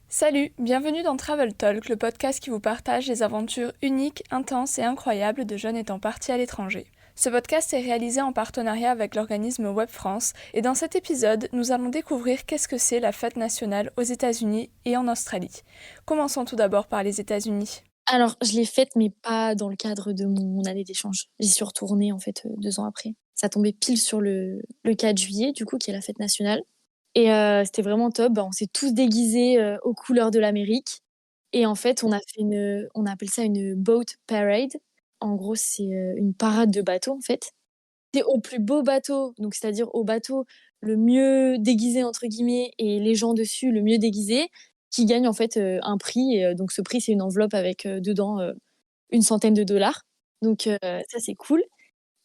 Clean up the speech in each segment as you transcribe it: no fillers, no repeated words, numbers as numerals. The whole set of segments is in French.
Salut, bienvenue dans Travel Talk, le podcast qui vous partage les aventures uniques, intenses et incroyables de jeunes étant partis à l'étranger. Ce podcast est réalisé en partenariat avec l'organisme Web France et dans cet épisode, nous allons découvrir qu'est-ce que c'est la fête nationale aux États-Unis et en Australie. Commençons tout d'abord par les États-Unis. Alors, je l'ai faite, mais pas dans le cadre de mon année d'échange. J'y suis retournée, en fait, 2 ans après. Ça tombait pile sur le 4 juillet, du coup, qui est la fête nationale. Et c'était vraiment top. Bah, on s'est tous déguisés aux couleurs de l'Amérique. Et en fait, on appelle ça une boat parade. En gros, c'est une parade de bateaux, en fait. C'est au plus beau bateau, donc c'est-à-dire au bateau le mieux déguisé, entre guillemets, et les gens dessus le mieux déguisés, qui gagnent en fait un prix. Et donc ce prix, c'est une enveloppe avec dedans une centaine de dollars. Donc ça, c'est cool.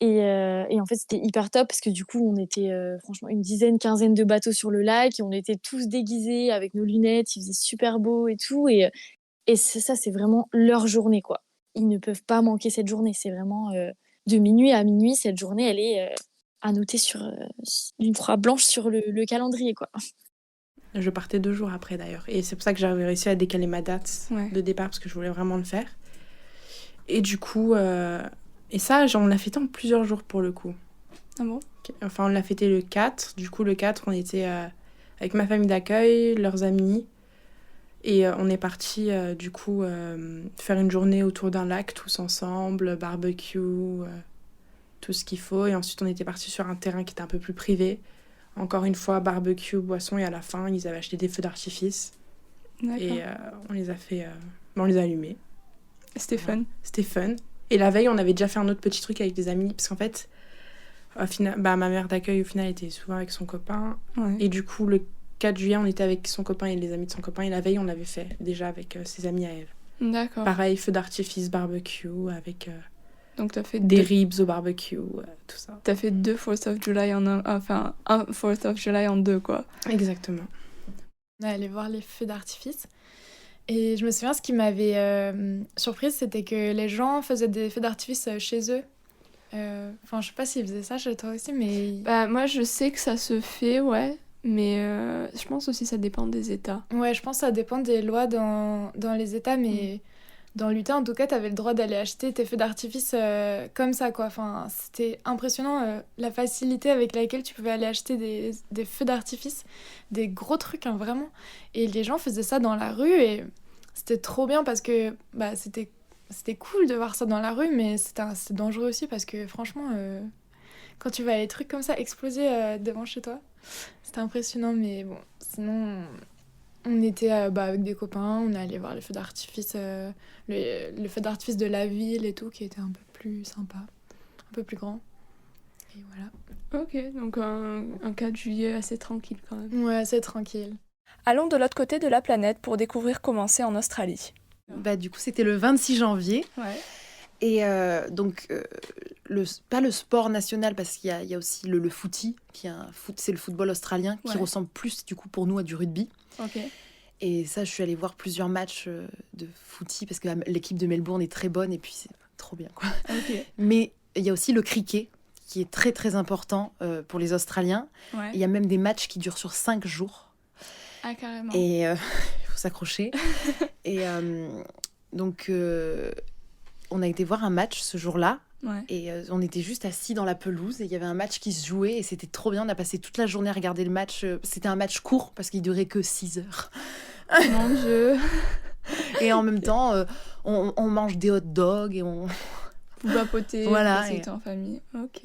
Et en fait, c'était hyper top parce que du coup, on était franchement une dizaine, quinzaine de bateaux sur le lac et on était tous déguisés avec nos lunettes. Il faisait super beau et tout. Et ça, c'est vraiment leur journée, quoi. Ils ne peuvent pas manquer cette journée. C'est vraiment de minuit à minuit, cette journée, elle est à noter d'une croix blanche sur le calendrier, quoi. Je partais 2 jours après d'ailleurs. Et c'est pour ça que j'avais réussi à décaler ma date de départ parce que je voulais vraiment le faire. Et du coup, et ça, on l'a fêté en plusieurs jours pour le coup. Ah bon ? Enfin, on l'a fêté le 4. Du coup, le 4, on était avec ma famille d'accueil, leurs amis. Et on est parti du coup faire une journée autour d'un lac tous ensemble, barbecue, tout ce qu'il faut. Et ensuite, on était parti sur un terrain qui était un peu plus privé. Encore une fois, barbecue, boisson, et à la fin, ils avaient acheté des feux d'artifice. D'accord. Et on les a fait... on les a allumés. C'était fun. C'était fun. Et la veille, on avait déjà fait un autre petit truc avec des amis. Parce qu'en fait, au final, ma mère d'accueil, au final, était souvent avec son copain. Ouais. Et du coup, le 4 juillet, on était avec son copain et les amis de son copain. Et la veille, on l'avait fait déjà avec ses amis à elle. D'accord. Pareil, feu d'artifice, barbecue, avec Donc t'as fait des ribs au barbecue, tout ça. T'as fait 2 4th of July en un... Enfin, un 4th of July en 2, quoi. Exactement. On est allé voir les feux d'artifice. Et je me souviens, ce qui m'avait surprise, c'était que les gens faisaient des feux d'artifice chez eux. Enfin, je sais pas s'ils faisaient ça chez toi aussi, mais... Bah, moi, je sais que ça se fait, ouais. Mais je pense aussi que ça dépend des États. Ouais, je pense que ça dépend des lois dans les États, mais dans l'Utah, en tout cas, t'avais le droit d'aller acheter tes feux d'artifice comme ça, quoi. Enfin, c'était impressionnant, la facilité avec laquelle tu pouvais aller acheter des feux d'artifice, des gros trucs, hein, vraiment. Et les gens faisaient ça dans la rue, et c'était trop bien parce que bah, c'était cool de voir ça dans la rue, mais c'est dangereux aussi parce que, franchement, quand tu vois les trucs comme ça exploser devant chez toi, c'était impressionnant, mais bon, sinon... On était avec des copains, on est allé voir les feux d'artifice, le feu d'artifice de la ville et tout, qui était un peu plus sympa, un peu plus grand. Et voilà. Ok, donc un 4 juillet assez tranquille quand même. Ouais, c'est tranquille. Allons de l'autre côté de la planète pour découvrir comment c'est en Australie. Bah, du coup, c'était le 26 janvier. Ouais. Et pas le sport national, parce qu'il y a aussi le footy, c'est le football australien, qui ressemble plus, du coup, pour nous, à du rugby. Ok. Et ça, je suis allée voir plusieurs matchs de footy, parce que l'équipe de Melbourne est très bonne, et puis c'est trop bien, quoi. Ok. Mais il y a aussi le cricket, qui est très, très important pour les Australiens. Ouais. Il y a même des matchs qui durent sur 5 jours. Ah, carrément. Et il faut s'accrocher. Et donc... on a été voir un match ce jour-là. Ouais. Et on était juste assis dans la pelouse et il y avait un match qui se jouait et c'était trop bien. On a passé toute la journée à regarder le match. C'était un match court parce qu'il durait que 6 heures. Mon Dieu. Et en même temps, on mange des hot dogs et on... Vous vapotez, Voilà, vous passez en famille. Ok.